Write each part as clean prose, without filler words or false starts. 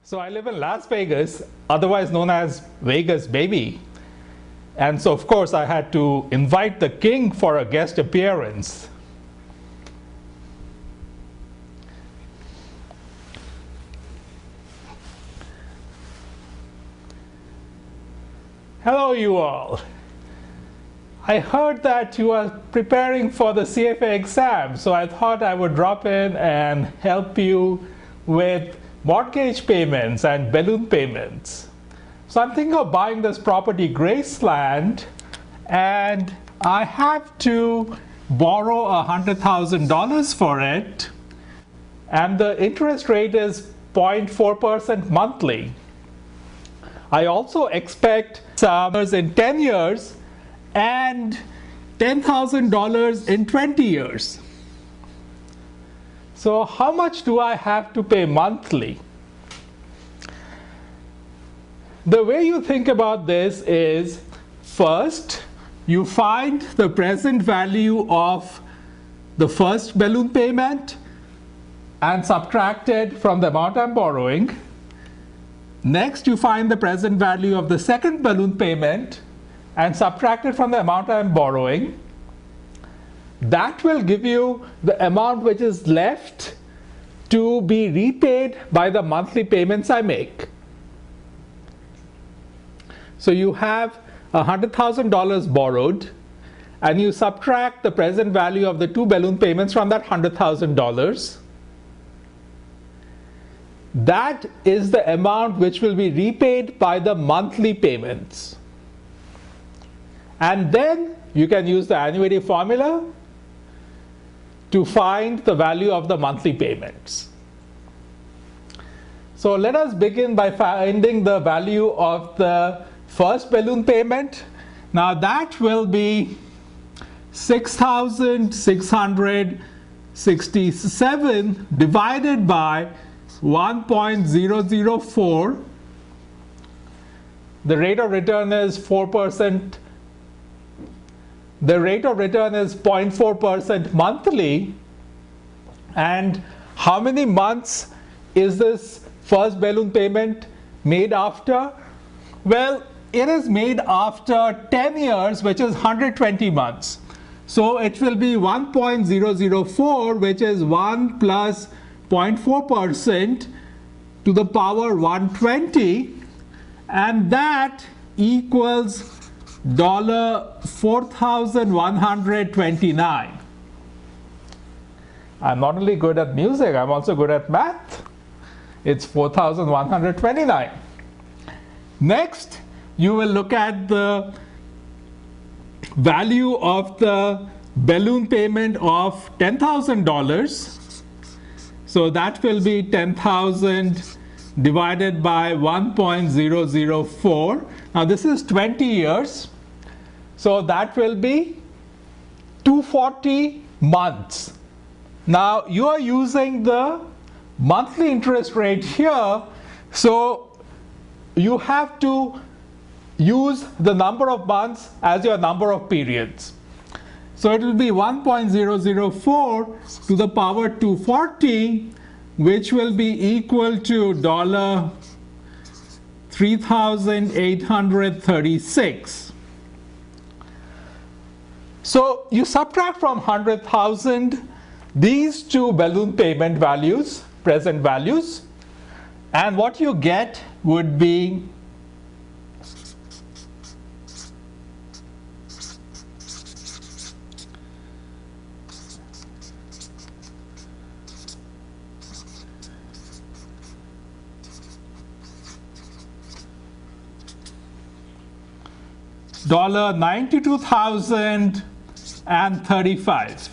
So I live in Las Vegas, otherwise known as Vegas Baby. And so of course I had to invite the king for a guest appearance. Hello you all. I heard that you are preparing for the CFA exam, so I thought I would drop in and help you with mortgage payments and balloon payments. So I'm thinking of buying this property, Graceland, and I have to borrow $100,000 for it, and the interest rate is 0.4% monthly. I also expect summers in 10 years and $10,000 in 20 years. So how much do I have to pay monthly? The way you think about this is, first you find the present value of the first balloon payment and subtract it from the amount I'm borrowing. Next, you find the present value of the second balloon payment and subtract it from the amount I'm borrowing. That will give you the amount which is left to be repaid by the monthly payments I make. So you have $100,000 borrowed, and you subtract the present value of the two balloon payments from that $100,000. That is the amount which will be repaid by the monthly payments. And then you can use the annuity formula to find the value of the monthly payments. So let us begin by finding the value of the first balloon payment. Now that will be $6,667 divided by 1.004. The rate of return is 4%. The rate of return is 0.4% monthly. And how many months is this first balloon payment made after? Well, it is made after 10 years, which is 120 months. So it will be 1.004, which is 1 plus 0.4% to the power 120, and that equals $4,129. I'm not only good at music, I'm also good at math. It's 4,129. Next, you will look at the value of the balloon payment of $10,000. So that will be 10,000 divided by 1.004. Now this is 20 years. So that will be 240 months. Now you are using the monthly interest rate here. So you have to use the number of months as your number of periods. So it will be 1.004 to the power 240, which will be equal to $3,836. So you subtract from 100,000 these two balloon payment values, present values, and what you get would be $92,035.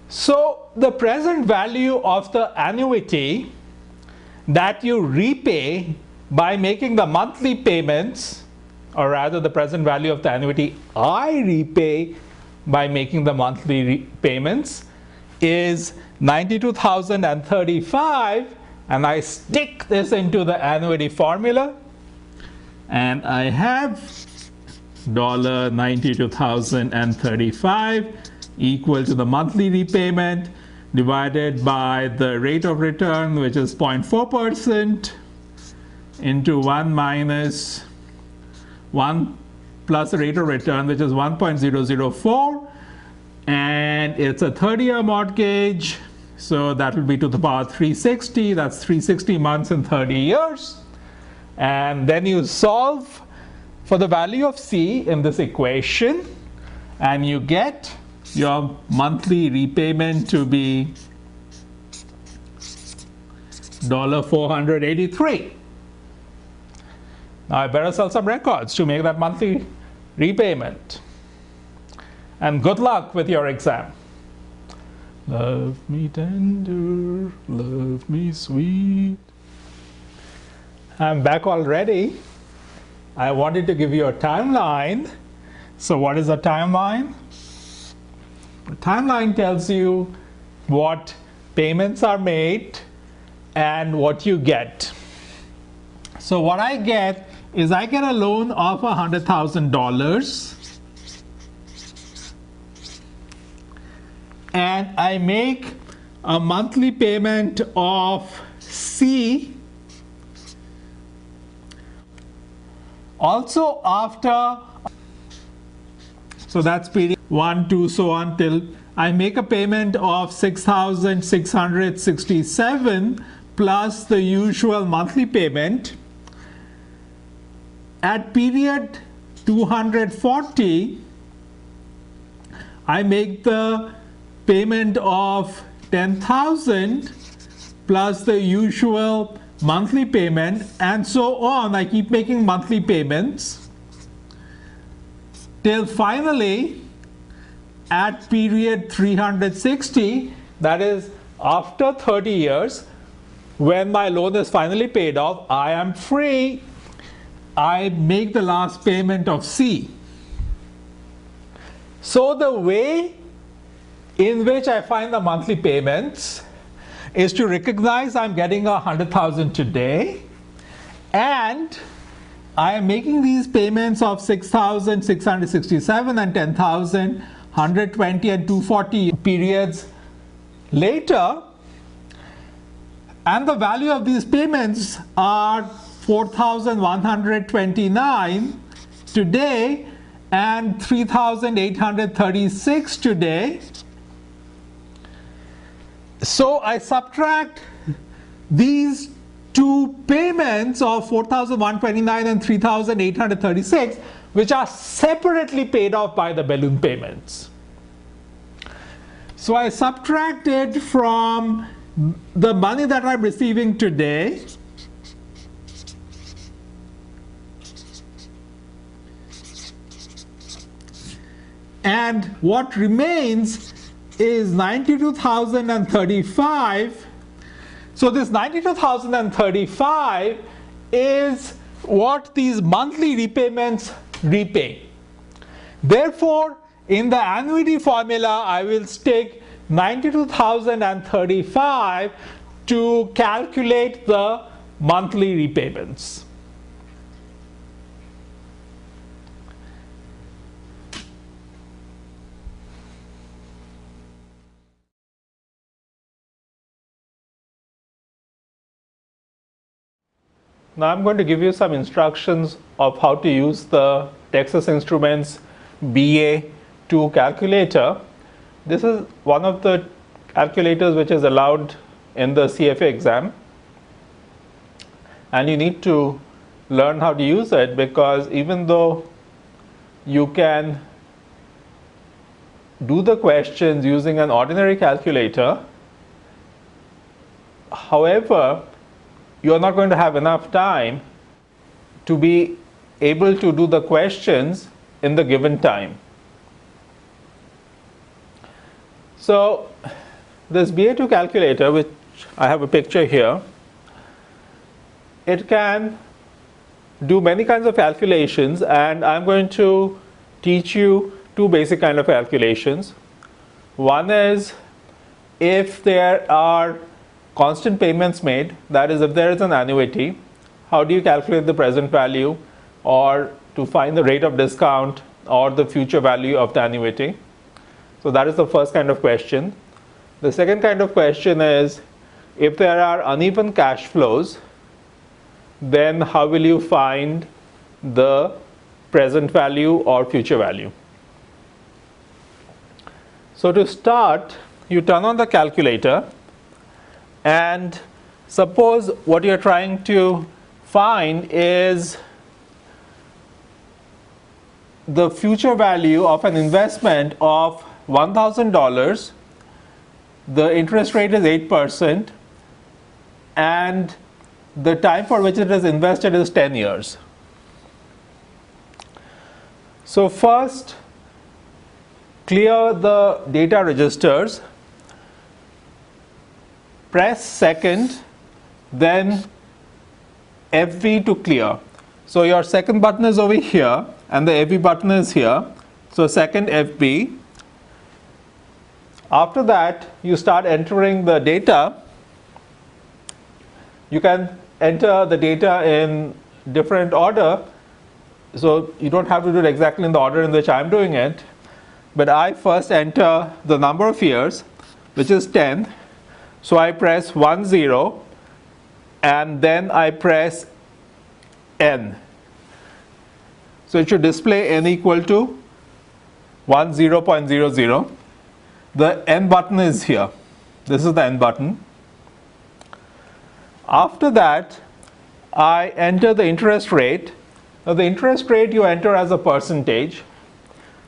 So the present value of the annuity that you repay by making the monthly payments, or rather the present value of the annuity I repay by making the monthly payments, is $92,035. And I stick this into the annuity formula, and I have $92,035 equal to the monthly repayment divided by the rate of return, which is 0.4%, into 1 minus 1 plus the rate of return, which is 1.004, and it's a 30-year mortgage, so that will be to the power 360. That's 360 months in 30 years. And then you solve for the value of C in this equation, and you get your monthly repayment to be $483. Now I better sell some records to make that monthly repayment. And good luck with your exam. Love me tender, love me sweet. I'm back already. I wanted to give you a timeline. So what is a timeline? The timeline tells you what payments are made and what you get. So what I get is I get a loan of $100,000 and I make a monthly payment of C. Also after, so that's period 1, 2, so on till I make a payment of $6,667 plus the usual monthly payment. At period 240, I make the payment of $10,000 plus the usual monthly payment, and so on. I keep making monthly payments till finally at period 360, that is after 30 years, when my loan is finally paid off, I am free. I make the last payment of C. So the way in which I find the monthly payments is to recognize I'm getting $100,000 today, and I am making these payments of $6,667 and $10,000, 120 and 240 periods later, and the value of these payments are $4,129 today and $3,836 today. So I subtract these two payments of $4,129 and $3,836, which are separately paid off by the balloon payments. So I subtract it from the money that I'm receiving today, and what remains is $92,035. So this $92,035 is what these monthly repayments repay. Therefore, in the annuity formula, I will take $92,035 to calculate the monthly repayments. Now I'm going to give you some instructions of how to use the Texas Instruments BA2 calculator. This is one of the calculators which is allowed in the CFA exam, and you need to learn how to use it, because even though you can do the questions using an ordinary calculator, however, you're not going to have enough time to be able to do the questions in the given time. So this BA2 calculator, which I have a picture here, it can do many kinds of calculations, and I'm going to teach you two basic kind of calculations. One is if there are constant payments made, that is, if there is an annuity, how do you calculate the present value, or to find the rate of discount or the future value of the annuity? So that is the first kind of question. The second kind of question is, if there are uneven cash flows, then how will you find the present value or future value? So to start, you turn on the calculator, and suppose what you're trying to find is the future value of an investment of $1,000. The interest rate is 8%, and the time for which it is invested is 10 years. So first, clear the data registers, press second, then FV to clear. So your second button is over here and the FV button is here. So second FB. After that, you start entering the data. You can enter the data in different order. So you don't have to do it exactly in the order in which I'm doing it. But I first enter the number of years, which is 10. So I press 10 and then I press N. So it should display N equal to 10.00. The N button is here. This is the N button. After that, I enter the interest rate. Now the interest rate you enter as a percentage.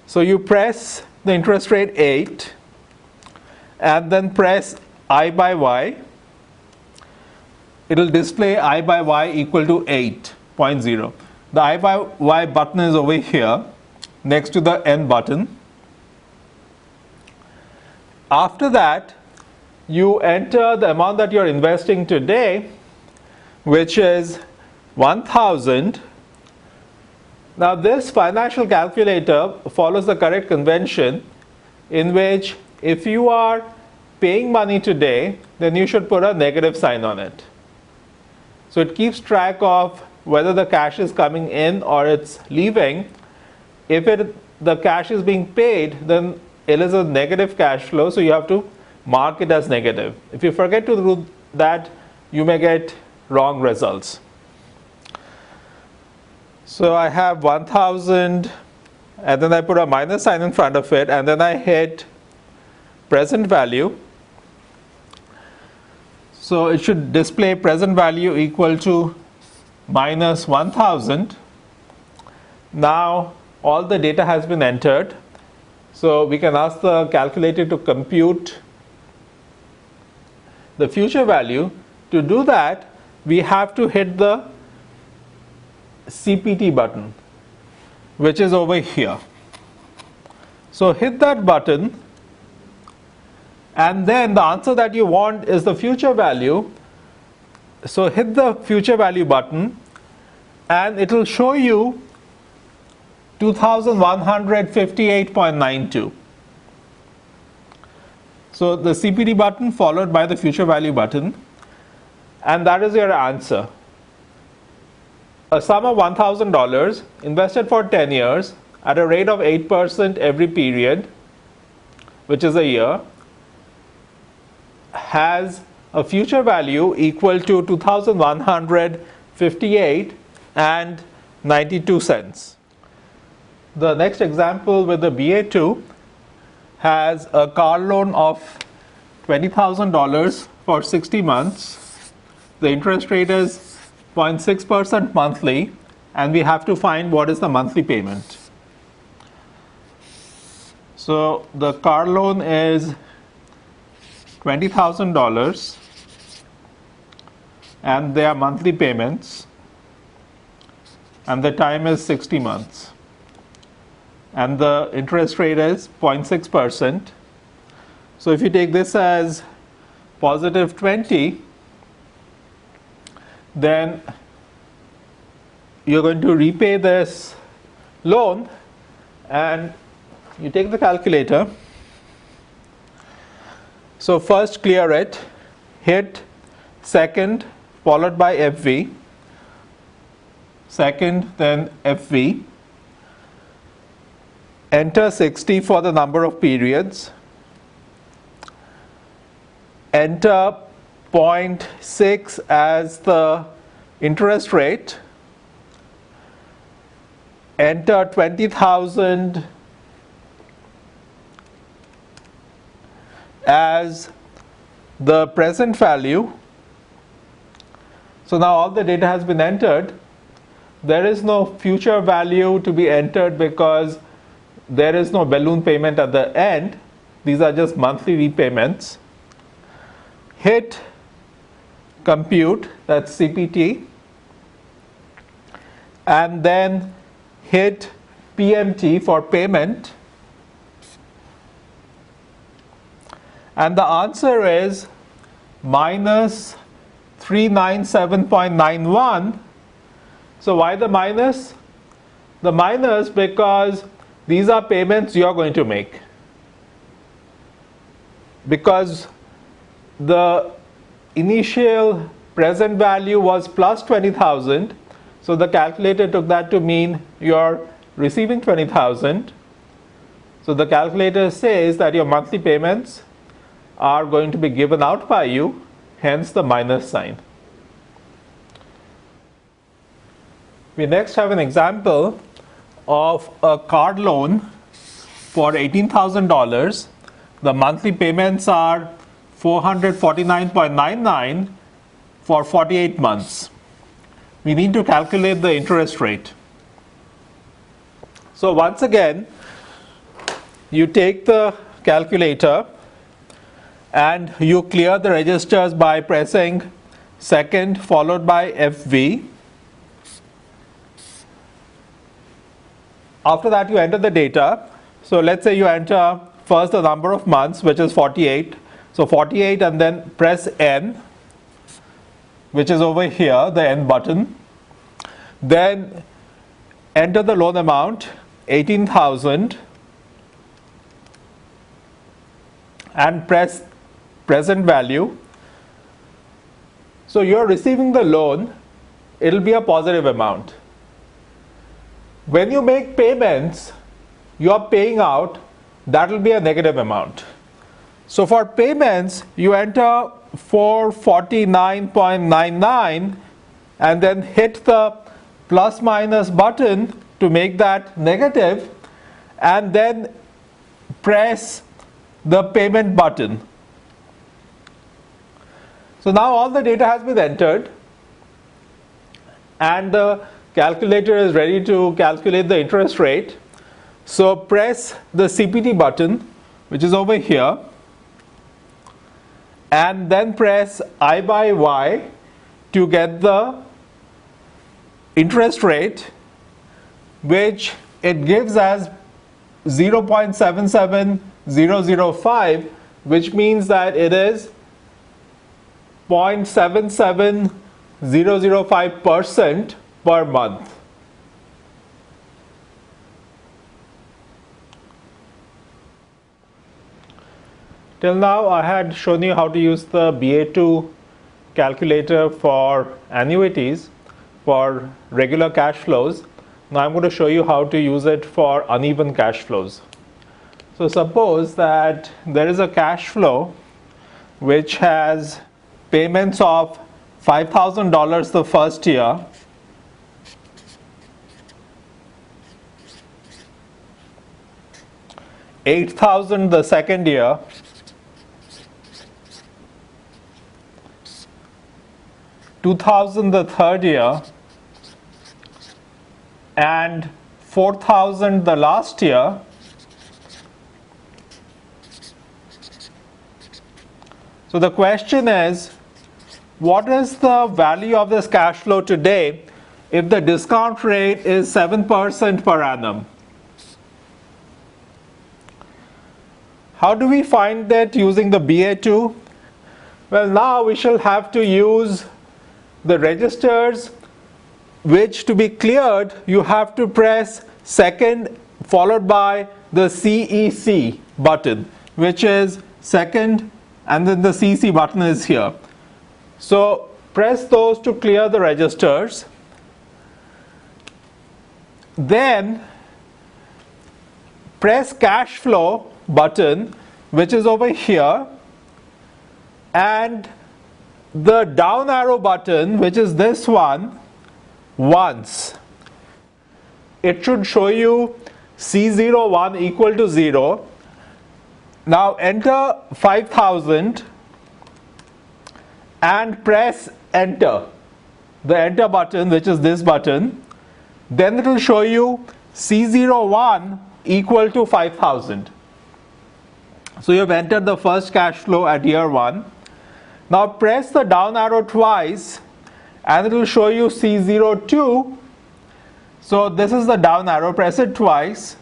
So you press the interest rate 8 and then press I by Y. It will display I by Y equal to 8.0. The I by Y button is over here next to the N button. After that, you enter the amount that you're investing today, which is 1,000. Now this financial calculator follows the correct convention in which if you are paying money today, then you should put a negative sign on it. So it keeps track of whether the cash is coming in or it's leaving. If the cash is being paid, then it is a negative cash flow, so you have to mark it as negative. If you forget to do that, you may get wrong results. So I have 1,000 and then I put a minus sign in front of it, and then I hit present value. So it should display present value equal to minus 1,000. Now all the data has been entered. So we can ask the calculator to compute the future value. To do that, we have to hit the CPT button, which is over here. So hit that button, and then the answer that you want is the future value. So hit the future value button, and it will show you 2,158.92. So the CPT button followed by the future value button, and that is your answer. A sum of $1,000 invested for 10 years at a rate of 8% every period, which is a year, has a future value equal to 2,158.92 cents. The next example with the BA2 has a car loan of $20,000 for 60 months. The interest rate is 0.6% monthly, and we have to find what is the monthly payment. So the car loan is $20,000 and their monthly payments, and the time is 60 months. And the interest rate is 0.6%. So if you take this as positive 20, then you're going to repay this loan, and you take the calculator. So first clear it, hit second followed by FV, second then FV. enter 60 for the number of periods, enter 0.6 as the interest rate, enter 20,000 as the present value. So now all the data has been entered. There is no future value to be entered because there is no balloon payment at the end. These are just monthly repayments. Hit compute, that's CPT, and then hit PMT for payment, and the answer is minus 397.91. So why the minus? The minus because these are payments you are going to make. Because the initial present value was plus 20,000, so the calculator took that to mean you're receiving 20,000. So the calculator says that your monthly payments are going to be given out by you, hence the minus sign. We next have an example of a card loan for $18,000. The monthly payments are $449.99 for 48 months. We need to calculate the interest rate. So once again, you take the calculator and you clear the registers by pressing second followed by FV. After that, you enter the data. So let's say you enter first the number of months, which is 48. So 48, and then press N, which is over here, the N button. Then enter the loan amount, 18,000, and press present value. So you're receiving the loan, it'll be a positive amount. When you make payments, you're paying out, that will be a negative amount. So for payments, you enter 449.99 and then hit the plus minus button to make that negative, and then press the payment button. So now all the data has been entered and the calculator is ready to calculate the interest rate. So press the CPT button, which is over here, and then press I by Y to get the interest rate, which it gives as 0.77005, which means that it is 0.77005% per month. Till now I had shown you how to use the BA2 calculator for annuities, for regular cash flows. Now I'm going to show you how to use it for uneven cash flows. So suppose that there is a cash flow which has payments of $5,000 the first year, $8,000 the second year, $2,000 the third year, and $4,000 the last year. So the question is, what is the value of this cash flow today if the discount rate is 7% per annum? How do we find that using the BA2? Well, now we shall have to use the registers, which to be cleared you have to press second followed by the CEC button, which is second, and then the CC button is here. So press those to clear the registers. Then press cash flow button, which is over here, and the down arrow button, which is this one, once. It should show you C01 equal to 0. Now enter 5,000 and press enter, the enter button, which is this button. Then it will show you C01 equal to 5,000. So you have entered the first cash flow at year 1. Now press the down arrow twice and it will show you C02. So this is the down arrow, press it twice.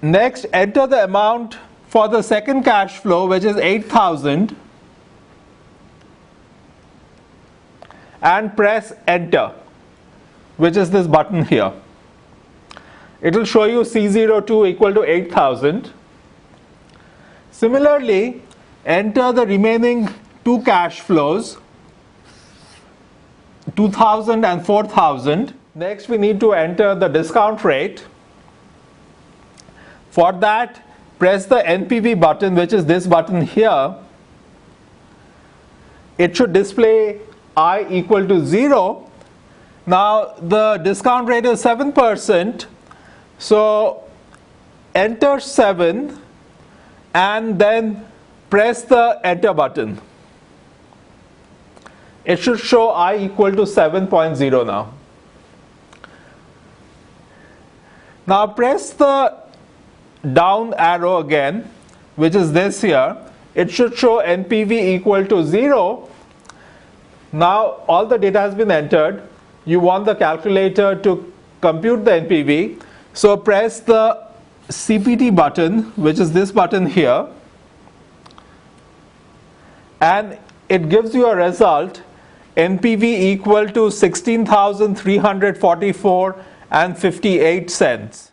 Next, enter the amount for the second cash flow, which is 8,000, and press enter, which is this button here. It will show you C02 equal to 8,000. Similarly, enter the remaining two cash flows, 2,000 and 4,000. Next, we need to enter the discount rate. For that, press the NPV button, which is this button here. It should display I equal to 0. Now the discount rate is 7%. So enter 7 and then press the enter button. It should show I equal to 7.0 now. Now press the down arrow again, which is this here. It should show NPV equal to 0. Now all the data has been entered. You want the calculator to compute the NPV. So press the CPT button, which is this button here, and it gives you a result, NPV equal to 16,344 and 58 cents.